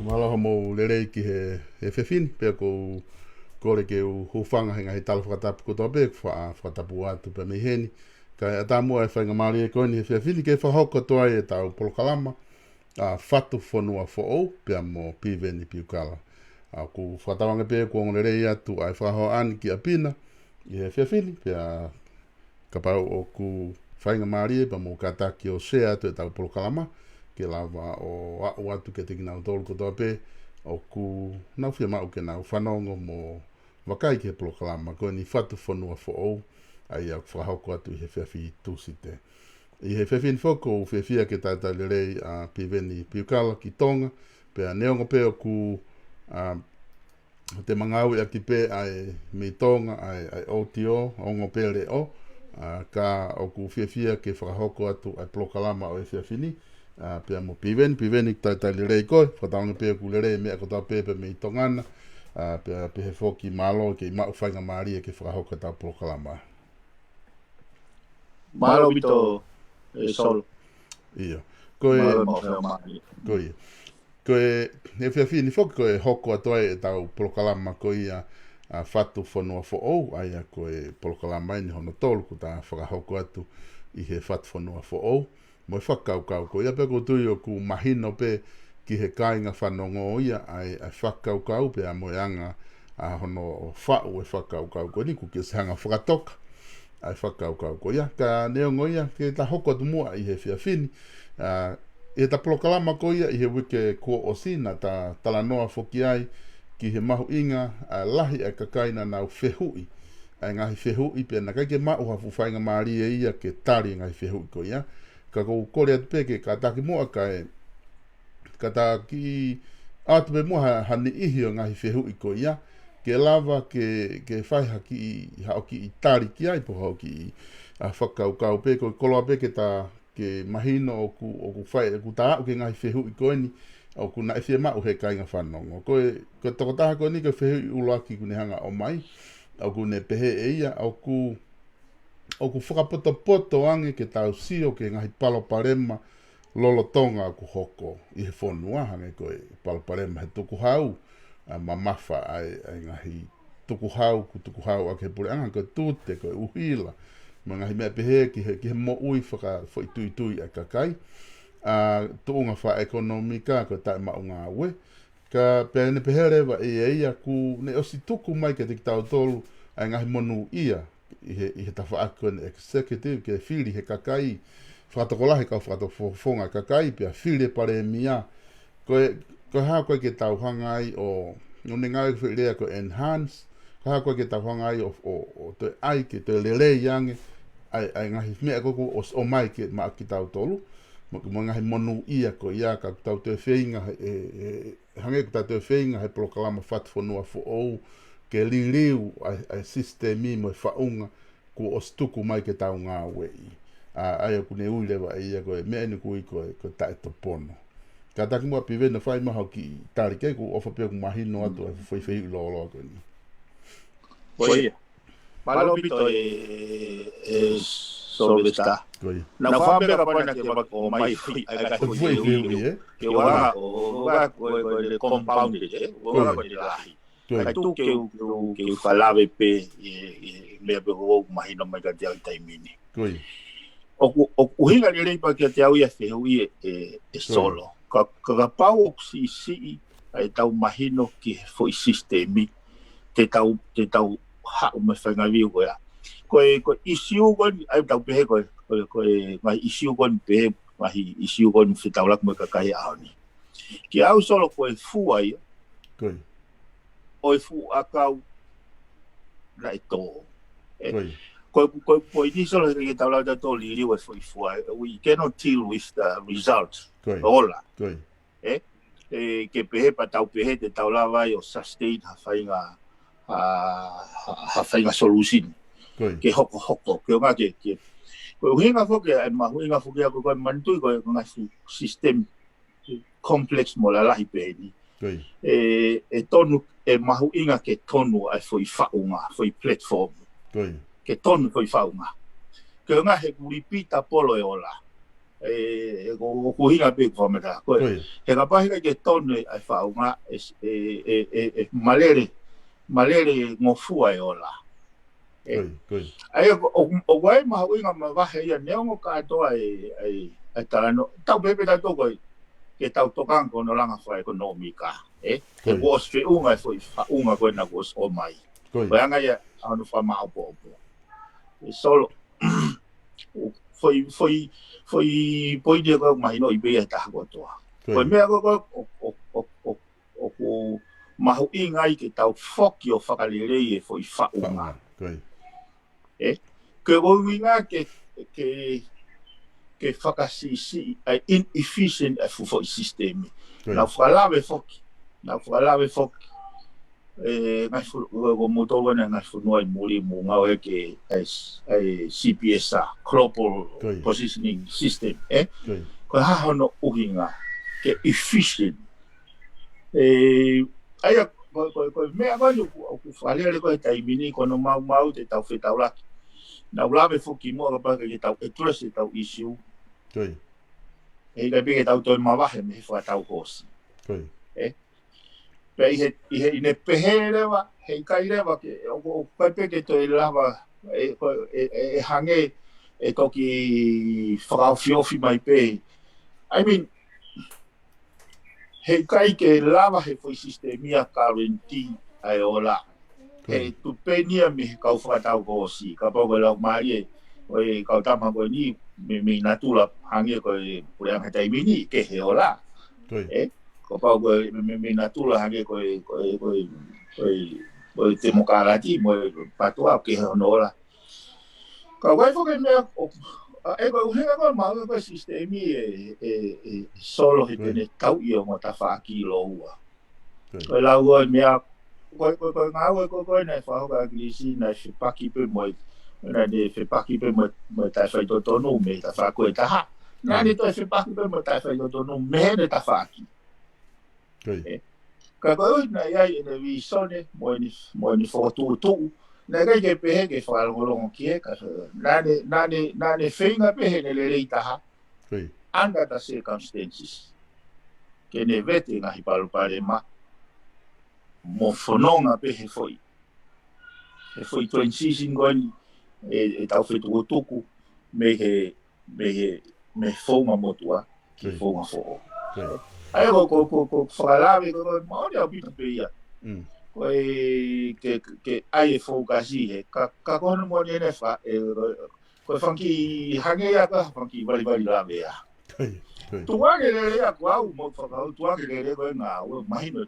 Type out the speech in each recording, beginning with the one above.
Malaho mo lerei ki he whewhini, pia ko kore ke u hufanga henga he tala whakatapu ko tope, whakatapu atu pe meheni. Kai ata mua e whainga maari e koini he whewhini ke whahoko toa e tau polokalama, whatu whanua who'o, pia mo piveni piukala. Ku whakatawanga pia ko lerei atu ai whaho ani ki a pina, i he whewhini, pia kapau o ku whainga maari e pa mo kataki o se atu e tau polokalama, ke lava o au atu ke tiki nau tolu kotoa pe o ku nau whia mau ke nau whanongo mo wakai ke polokalama koe ni whatu whanua who'ou ai au whahoko atu i he whewhi tūsite. I he whewhi whoko o whewhia ke tātai lerei a piveni piukala ki tonga pe a neonga pe o ku te mangau i aki pe ai mi tonga ai OTO ongo pe re o ka o ku whewhia ke whahoko atu ai polokalama o e whewhini pia mo piveni tai lerei koe, whataonga pia ku lerei mea kotoa pepe me i tongana, pia he whoki malo ke i mau whainga maari e ke whakahoka tau polokalama. Malo bito e solo. Ia. Koe e whiawhini whoki koe hoko atoa e tau polokalama ko ia a whatu whanua who'ou, aia koe polokalama ini hono tolu ko ta whakahoko atu i he whatu whanua who'ou. Mo e whakaukau ko ia pe ko tui o ku mahino pe ki he kāinga whanongo ia ai whakaukau pe a moe anga a hono whau e whakaukau ko ni ku ki se hanga whakatoka ai whakaukau ko ia. Ka neongo ia ke ta hoko atu mua i he whiawhini e ta polokalama ko ia i he wike kua o sina ta talanoa whoki ai ki he mahu inga a lahi a kakaina nau whehui ai ngahi whehui pe na kai ke mahu hafu whainga maari e ia ke tari ngahi whehui ko ia ka kou kore atu peke ka taki mua ka taki atu pe mua hani ihi o ngahi whehui ko ia ke lava ke whaiha ki haoki i tari ki ai po haoki i whakaukau pe ko koloa peke ta ke mahino o ku whai ku ta o ke ngahi whehui ko ni o ku na e mau he kainga whanongo ko tokotaha ko ni ke whehui uloaki ku ne hanga o mai o ku ne pehe e ia o ku whakapoto ange ke tau sio ke ngahi paloparema lolo tonga ku hoko i he whonua hange ko e paloparema he tuku hau ma mawha ai ngahi tuku hau a ke pure anga ko tute ko uhila ma ngahi mea pehe ki he mo ui whai tui a kakai tuunga wha ekonomika ko tai maunga awe ka pēne pehe rewa e ia ku ne osi tuku mai ke te ki tau tolu ai ngahi monu ia i he tawha ako ne executive ke whiri he kakai whakatokolahe kau whakatofonga kakai pia whiri pare mia ko haa koe ke tau hangai o ngai whirea ko enhance ko haa koe ke tau hangai o te ai ke te lele yange ai ngahi mea koko o mai ke maa ki tau tolu mo ngahi monu ia ko ia ka tau te whainga hange ko tau te whainga he polokalama whatu whanua who'ou ke liriu ai sistemi mo e whaunga ko o stuku mai ke tau ngā wei ai o kune ui lewa ia ko e mea ni kui ko tae to pono ka taki mua piwe na whai maha ki tari kei ko ofa pia ku mahino atu e whai lolo ko ni Oia malo pito e solvesta na whambe ka pana ke o mai fui aga fui ke wala o ga ko le compound o ga ko le lahi ai tu ke falave pe me be o mahino mai ka dia taimini o hinga le pa ke te au ia fe ui e solo ka pau si ai tau mahino ki foi sistemi te tau ha o me whanga viu koea ko isiu kon ai tau pehe ko mai isiu kon pehe mai isiu kon fitau lak mo kakai aoni ki au solo ko fu ai o fu akau la to ko ini solo que tau la to li we fu ai we cannot deal with the results ola ke pehe pa tau pehe te tau la vai o sustain ha whainga solution ke hoko ke o ngā ke ko hinga foke ai mahuinga foke ako ko mantui ko ngā system complex mo la lahi peni e tonu e mahuinga ke tonu ai foi whaunga foi platform ke tonu foi whaunga ke ngā he kuripita polo e ola ko hinga pe ko meta ko he ka pahinga ke tonu ai whaunga malere ngofua e ola ai o wai mahuinga ma wahe ia neongo ka atoa ai talano tau pepe tau toko ke tau tokan kono langa wha ekonomika ke was fe unga foi unga ko na was o mai ko anga ia anu wha maapo solo foi poide ko mai no ibe ta ko toa ko me ko o mahuinga i ke tau foki o whakalere e foi whaunga ke oinga ke whakasisi ai inefficient e fufoi sistemi na whalawe foki ngai o motowa na ngai whunua i muri mo ngau e ke ai CPSA Global Positioning System ko hahono uhinga ke efficient ai ko mea vanu ku whalea ko taimini ko no mau te tau whetau laki na ulawe fuki mo ka paka ke tau etresi tau issue e ka pe tau to ma wahe me fa tau hosi e pe i ne pehere wa he kai rewa ke o pe ke to lava e hange e toki whakawhiofi mai pe. I mean, he kai ke lava he foi sistemia karenti ai ola. He tupenia mi he kau whakatau kosi. Ka poko lau marie, oi kau tama koe ni, mi natula hange koe pureang hatai mini, ke he ola. Ka poko mi natula hange koe temokarati, moe patua ke he onola. Ka wai whake mea, e koe uhenga koe maunga koe sistemi e solo he tene tau i o mo ta whaaki lo ua. Koe lau koe mea, koe ngāwe koe nei whahoka krisi nei whipaki pe moe, nei whipaki pe moe tai whai totonu me ta whakoe taha. Nani toi whipaki pe moe tai whai totonu me ne ta whaaki. Ka koe ui nei ai ene vi sone, moe ni whakatū nā kai ke pehe ke whakalongolongo ki e ka nāne whenga pehe ne le rei taha under the circumstances ke ne vete ngahi palupare ma mo whanonga pehe foi he foi transition goni e tau whetu tuku me whaunga motua ki whaunga whoo ai ko whakalawe ko maori au pita pe ia koe ke ai e fokasi he ka kono mo ne fa koe fanki hange ya ka fanki bali la vea tuange le ya kwa u mo fa tuange le ko na u mahino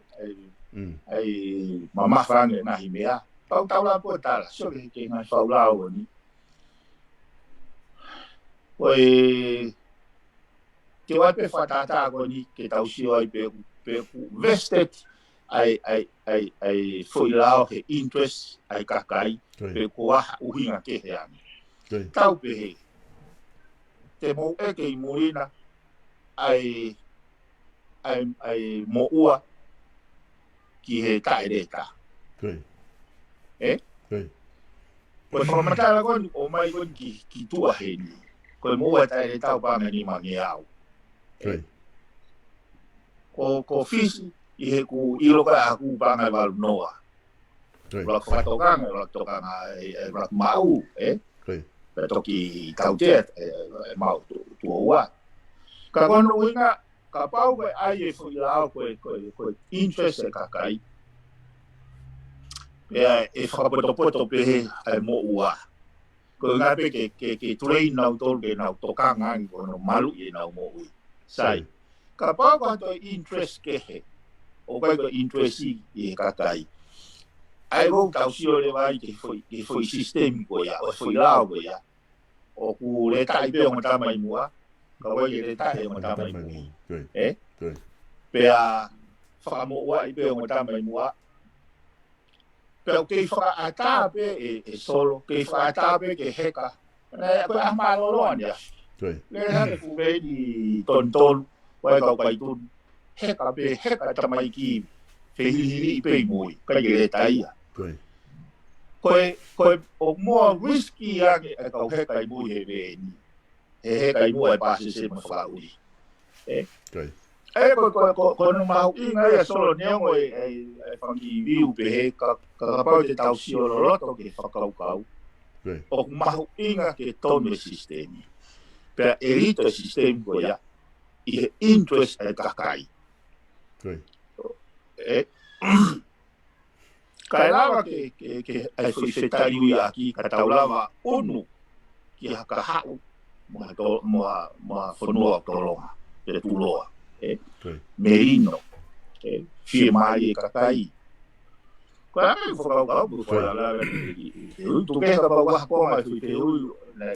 ai mama fange na himea tau la po tala so ke nga fa la o ni koe ke wa pe fatata ko ni ke tau si ai pe vested ai foi lao he interest ai kakai pe koa uhinga ke he ani tau pe he te mo e ke imurina ai mo ua ki he tae reta koe whakamatara kon o mai kon ki tua he ni koe mo ua tae reta o panga ni mangi au ko fisi i he ku iroka a ku panga wal noa. Rak whatokanga e rak mau, Pe toki tautea mau tu oa. Ka kono winga, ka pau koe ai e fui lao koe interest e kakai. Pea e whakapoto pehe ai mo ua. Koe ngā pe ke train nau tolu ke nau tokanga angi kono malu i nau mo ui. Sai. Ka pau koe toi interest kehe. O kai ko interest i kakai. Ai go tau sio le vai ke foi system ko ya, o foi lao ko ya. O ku le tai pe o ta mai mua. Ka wai le tai o ta mai mua. Pe a fa mo wa i pe o ta mai mua. Pe o ke fa ata pe e solo, ke fa ata pe ke heka. Na ko ama lo lo ya. Le ha fu be di ton wai ka kai tu heka tamai ki whehihiri i pei mui, kai e taia. Koe o mua whisky ake e kau heka i mui he veni. He heka i mui e pāse se ma whauri. Koe no mahu inga e solo neongo e whangi viu pe he ka kapau te tau si o loto ke whakaukau. O mahu inga ke tome sistemi. Pea erito sistemi ko ia i he interest e kakai. Kai lava ke ai foi fetari ui aki ka tau lava onu ki haka hau moa whanua tolonga te tuloa merino fie mai e kakai koe ame u whakaukau ku whalawe tu keha pa wahako mai fui te ui na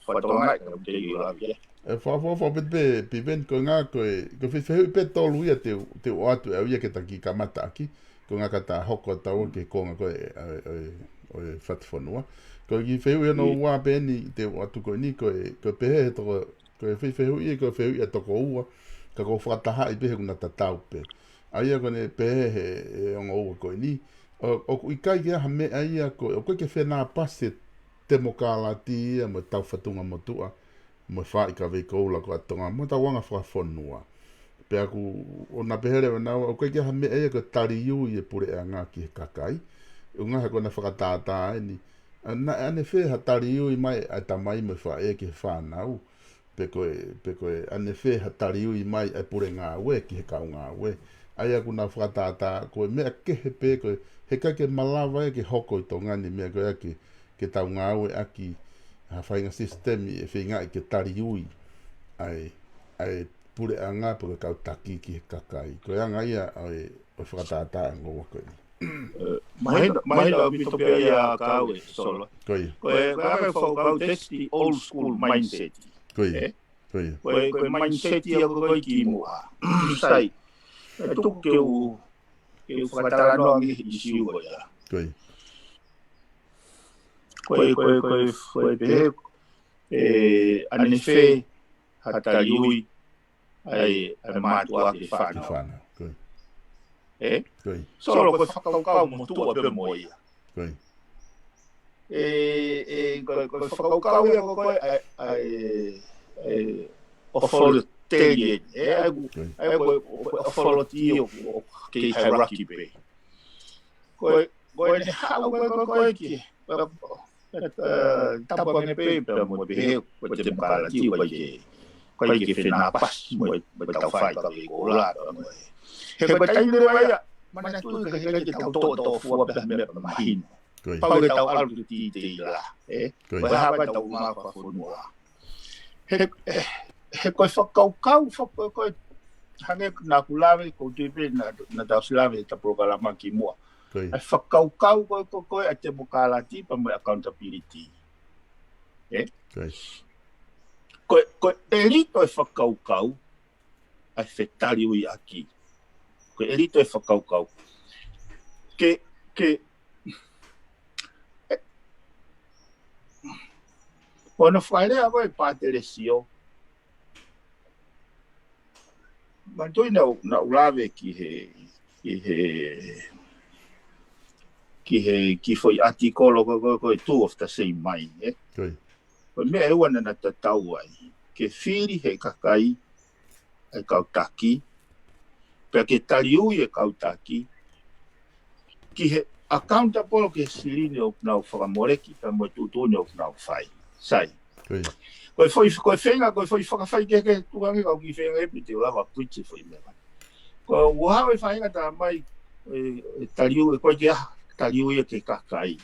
whatonga ka te i lawi e whawhawha pe ben ko ngā ko whiwhihu pe tolu ia te o atu au ia ke taki kamata aki ko ngā kata hoko tau ke konga ko o whatwhanua ko ki whiwhihu ia no ua peni te o atu ko ni ko pehe he toko ko whiwhihu ia ko whiwhihu ia toko ua ka ko whataha i pehe kuna tatau pe aia ko ne pehe he onga ua ko ni o i kai kia hame aia ko o koe ke whenā pase te mokalati ia mo tau whatunga motua mo fa ka ve ko la ko tonga mo ta wanga fa fonua pe aku ona pehere na o ke ha me e ko tari yu e pure anga ki kakai unga ha ko na fa ta ni ana ane fe ha tari yu mai ata mai me fa e ke fa nau pe ko ane fe ha tari yu mai e pure nga we ki ka nga we ai aku na fa ta ko me ke he pe ko he ka ke malava e ke hoko to ngani me ko ke ta nga we aki ha whainga system e whinga i ke tari ui ai pure anga pure kau taki ki he kakai. Koe anga ia ai o whakatata ngō wako ni. Mahina o mito pia ia kau e solo. Koe. Koe anga whakau testi old school mindset. Koe. Koe mindset ia koe ki mua. Sai. E tuku ke u whakataranoa ngi i siu koe ia. Koe. Koe pehe ane whē hatari ui ai mātua ke whānau. Koe. Koe. Solo koe whakaukau mo tua pe mo ia. Koe. Koe whakaukau ia koe ai o wholo terie. Ai koe o wholo ti o ke hierarchy pe. Koe ne hau koe ki. Tapa nge pe mo be ko te mala ti ko ke fina pas mo tau fai ka ko la he ko tai le vai mana tu ke ke tau to fu ba me ma hin pa ke tau al ti la ko ha ba tau ma fa fu mo he ko fa ko hange na kulave ko te pe na tau slave ta programa ki mo ai whakaukau koe a te mokalati pa mo accountability. Koe erito e whakaukau ai whetari ui aki. Koe erito e whakaukau. Ona whaerea koe pātere sio. Mantoi na ulawe ki foi artikolo ko two of the same mind ko me e wana na tatau ai ke firi he kakai e kautaki pe ke taliu e kautaki ki he accountable ke siline o nau whakamoreki pe mo tutone o nau whai sai ko whenga ko foi whakawhai ke tuangi kau ki whenga epi te ulawa kuiti foi mea ko uhawe whainga ta mai taliu e koe ki aha taliu ia ke kakai,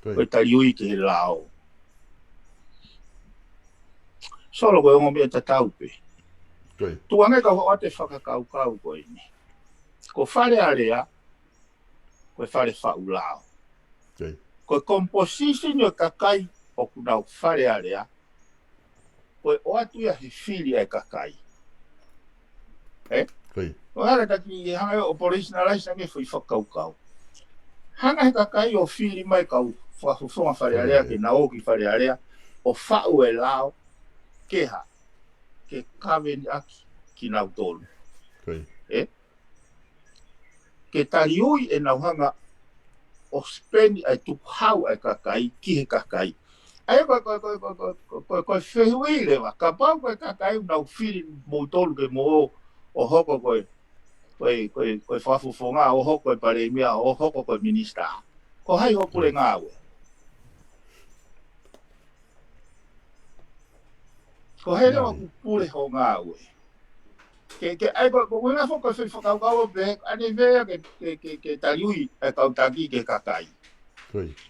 koe taliu i ke lao. Solo koe ongo mea tatau pe. Tuange ka hoa te whakakau koe ni. Ko whare area, koe whare whau lao. Koe composition o kakai o kunau whare area, koe o atu ia he whiri ai kakai. O hara taki i hanga operationalize nange whi whakaukau. Hanga he kakai o whiri mai kau whafufonga whare area ke naoki whare area o whau e lao ke ha ke kaweni aki ki nau tolu. Ke tariui e nau hanga o speni ai tukhau ai kakai ki he kakai. Ai koe whehui lewa, ka pau koe kakai nau whiri mou tolu ke mo o hoko koe koe whafufonga o hoko e pare mea o hoko koe minista. Ko hai hopure ngā ue. Ko hei rewa kupure ho ngā ue. Ke ai ko ngā whoko whi whakaukau o pe, ane vea ke tariui e kautaki ke kakai.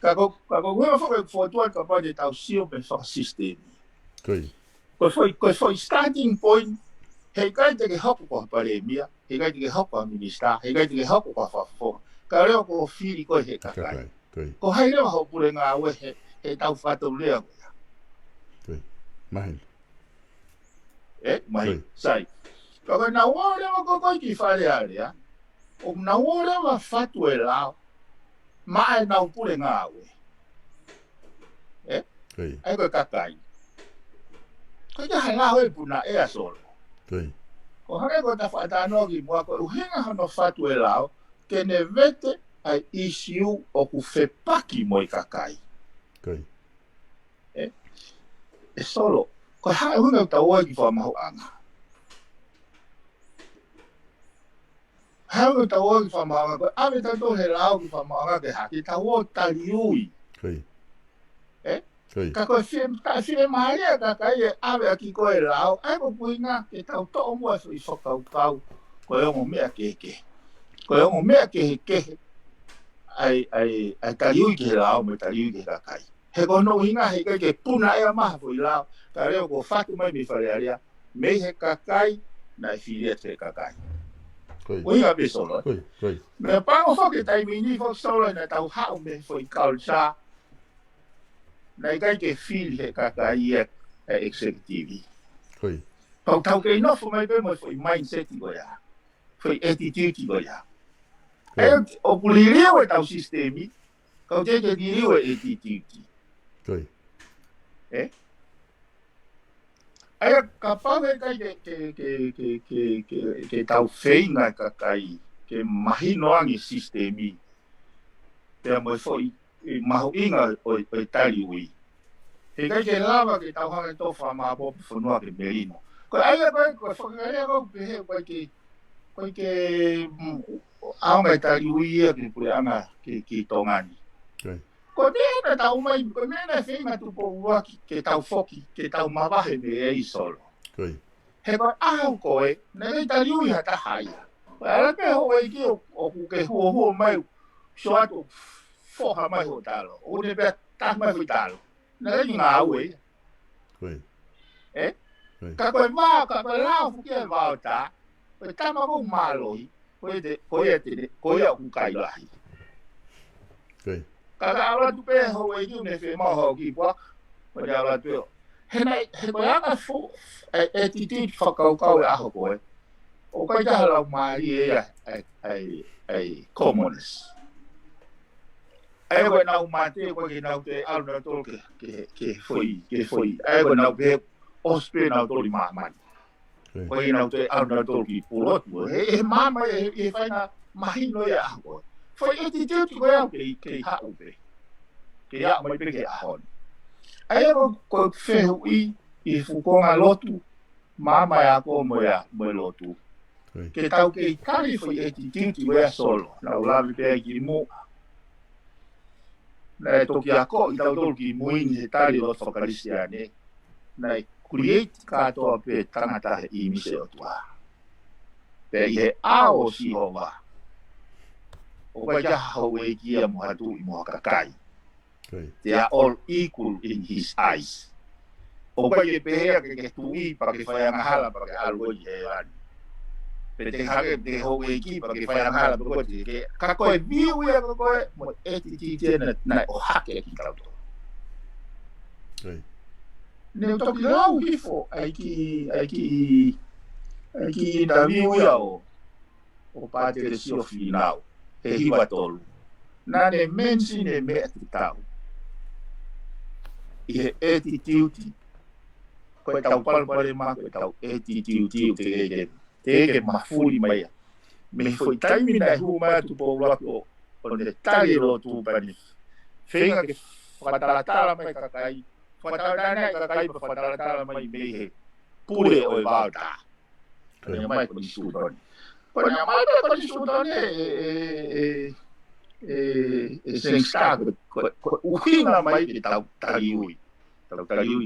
Ka ko ngā whoko e whotuan ka pade tau sio pe whakasistemi. Ko foi starting point hei kai te ke hoko ko pare mea, hei kai te ke hoko a minista, hei kai te ke hoko ko whafufonga. Ka reo ko whiri koe he kakai. Ko hei rewa hopure ngā ue he tau whatou lea koe. Mahin. Mahin, sai. Ka koe na ua rewa ko koe ki whare area, o na ua rewa whatu e lao, maa e nau pure ngā ue. Ai koe kakai. Koe ka hai lao e puna ea solo. Ko hare ko ta whaatanoa ki mua koe uhenga hano whatu e lao, ke ne vete ai isiu o ku whepaki mo i kakai. E solo, ko ha hunga tawa ki fa mau anga ha hunga tawa ki fa mau anga ko ave ta to he lao ki fa mau anga ke ha ki tawa taliui ka ko fie maria ka kai ave ki ko e lao ai ko puinga ke tau to mo so i sokau kau ko e mo mea ke ai taliui ke lao me taliui ke ka kai he kono hinga he ke puna e ma fo ila ka reo ko fatu mai mi falearia me he kakai na filia te kakai ko ia be solo me pa o fo ke tai mini fo solo na tau ha me fo i culture na kai ke feel he kakai e executive ko tau ke no fo mai be mo fo mindset go ya fo attitude go ya o pulirio e tau sistemi ko te ke dirio e attitude ai ka pave kai ke tau feinga ka kai ke mahino angi sistemi te mo foi mahu inga o tali ui he kai ke lava ke tau hanga to fa ma bo fonua ke merino ko ai ko fokare ko pe ko ke anga tali ui ke pure anga ke tongani ko nena tau mai ko nena feinga tu po waki ke tau foki ke tau mawahe me e solo he ko au ko e nei tali ui hata haia ala ke ho e ki o ke ho mai so ato foha mai ho talo o ne be ta mai ho talo nei nga ue ka ko ma ka ko la fu ke va ta ko ta ma ko maloi ko e ku kai lai kaka ala tu pe ho e ki ne fe ma ho ki po ko ja ala tu he ko anga fo attitude fa ka a ho ko o ka ja la mari ai commoners ai ko na mate ko ki na te al na to ke foi ai ko na be ospe na to li mama ko ki na te al na to ki pulot e mama e fa na mahino ya ko foi attitude ko ya ke ha u be ke ya mai pe ke ahon ai ko fe ui i fu ko nga lotu mama ya ko mo lotu ke tau ke kali foi attitude ko ya solo na la pe ki mo na to ki ako i tau to ki mo ni tali lo focalistiane na create ka to pe tangata i mi se o tua pe he a o si ova o ka ja ho e ki mo hatu i mo kakai they are all equal in his eyes o ka ye pe ke tui pa ke fa nga hala pa ke algo ye an pe te ha ke de ho e ki pa ke fa nga hala ko ke ka ko e bi u ya ko mo attitude na o ha ke ki ka to ne to ki lau hi fo ai ki na vi u ya o pa te si o finau e hiwa tolu na ne mensi ne me tau i he attitude ko tau palpare ma ko tau attitude te ke mafuri mai me foi taimi na hu ma tu po la ko ne tali lo tu pa ni fenga ke fatala mai kakai fatala mai me he pure o valta ne mai ko ni sudon ko ne mai ko ni sudon sen sta ko uhina mai ki taliui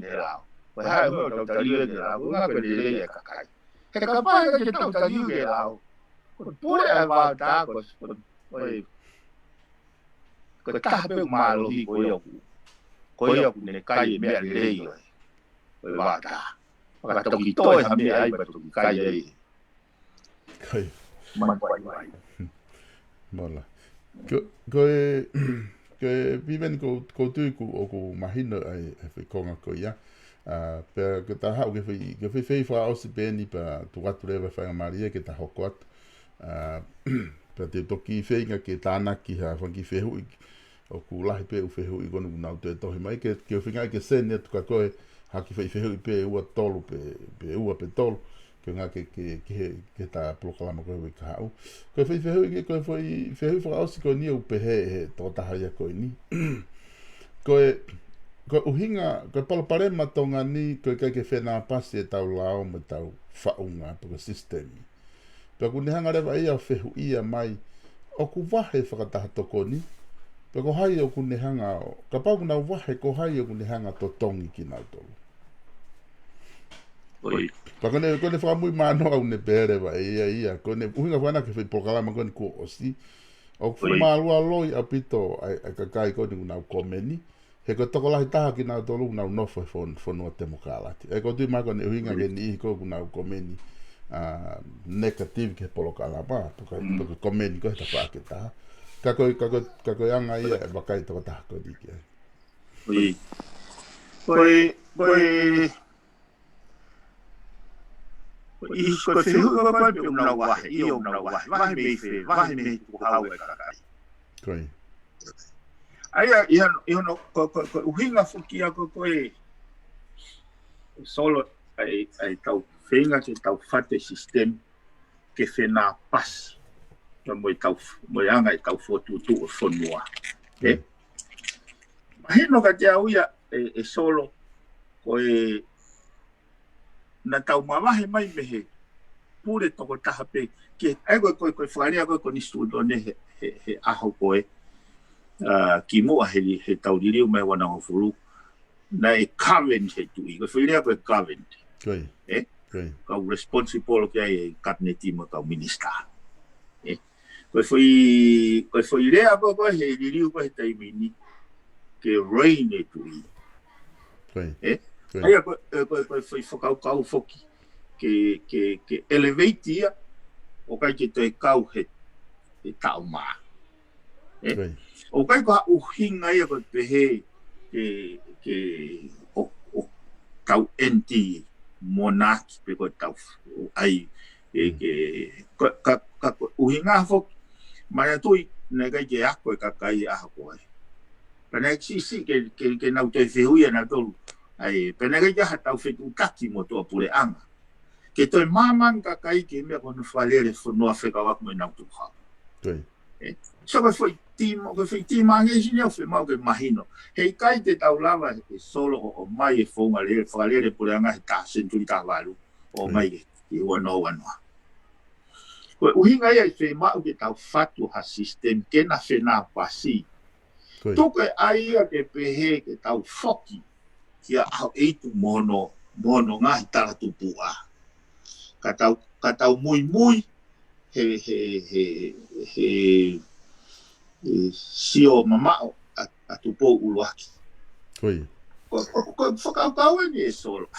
de la ko ha mo taliui de la una ko de kakai ke ka pa ke taliui de la ko pure e va ta ko ta be malo hi ko yo ne kai me le yo ko va ta ka to ki to ha me ai ba to kai ai man pai mola ko viven ko tu o ko mahina ai fe konga ko ya pe que ta ha que fe fa o se beni pa tu atu leva fa maria que ta hokot pe te toki fe que ta na ki ha fa ki fe hu o ku la pe u fe hu i gonu na te to mai que finga que se ne tu ka ko ha ki fe hu pe u tolu pe u pe tolu que nga que ta proclama ko ka au ko foi fa o ko ni o pe he to ta ha ya ko ni ko ko uhinga ko palaparema tonga ni ko kai ke fena pasi e tau lao me tau faunga po system pe ku ne hanga rewa ia fehu ia mai o ku wahe whakataha toko ni pe ko hai o ku ne hanga ka pau ku nau wahe ko hai o ku ne hanga to tongi ki nau tolu Oi. pa kone whakamui mano au ne pere wa ia kone uhinga whana ke whi pokalama kone ko osi o ku whamalua loi apito ai kakai kone ku nau komeni he ko toko lahi taha ki nau tolu nau nofo whanua temokalati e ko tui mai kone uhinga ke ni ko ku nau komeni negative ke polokalama porque komeni ko ta pa ke taha kako anga ia e bakai toko taha ko di ke Oi. Ko fihu ko pa pe una wahi I una wahi me ku hau e kakai koi Aia ia no ko uhinga fuki ko e solo ai tau whenga ke tau whate system ke whena pas ka moi anga tau whotutu o whanua mahino ka te auia e solo ko e na tau mawahe mai mehe pure toko taha pe ke ai koe whakarea koe ni studio ne he aho koe ki mua he tau ririu mai wana o furu na e current he tui koe whakarea koe current kau responsible ke ai cabinet mo kau minister koe whairea koe he ririu koe he taimini ke rain he tui Aia koe whakau whoki ke elevate ia o kai ke toi kau he tau maa. O kai ko uhinga ia koe pehe o kau enti monaki pe koe tau ai ka uhinga whoki mai atui nei kai ke ako e kakai aha koe. Pana sisi ke nau toi whihuia na tolu. Ai pena ga ja tau fetu kaki mo to pure anga ke toi mamang ka kai ke me ko no falere fo no afeka wa mo na tu ha so ko foi timo nge jinyo fe ma ke mahino he kai te tau lava e solo o mai e fo ngale falere pure anga ta senturi ta valu o mai e no ko uhinga ia fe ma ke tau fatu ha system ke na fe na pasi to ke ai ke pehe ke tau foki kia au eitu mono ngahi tala tupua. Katau mui he sio mamao a tupo uluaki. Koi. Ko whakau e ni e solo.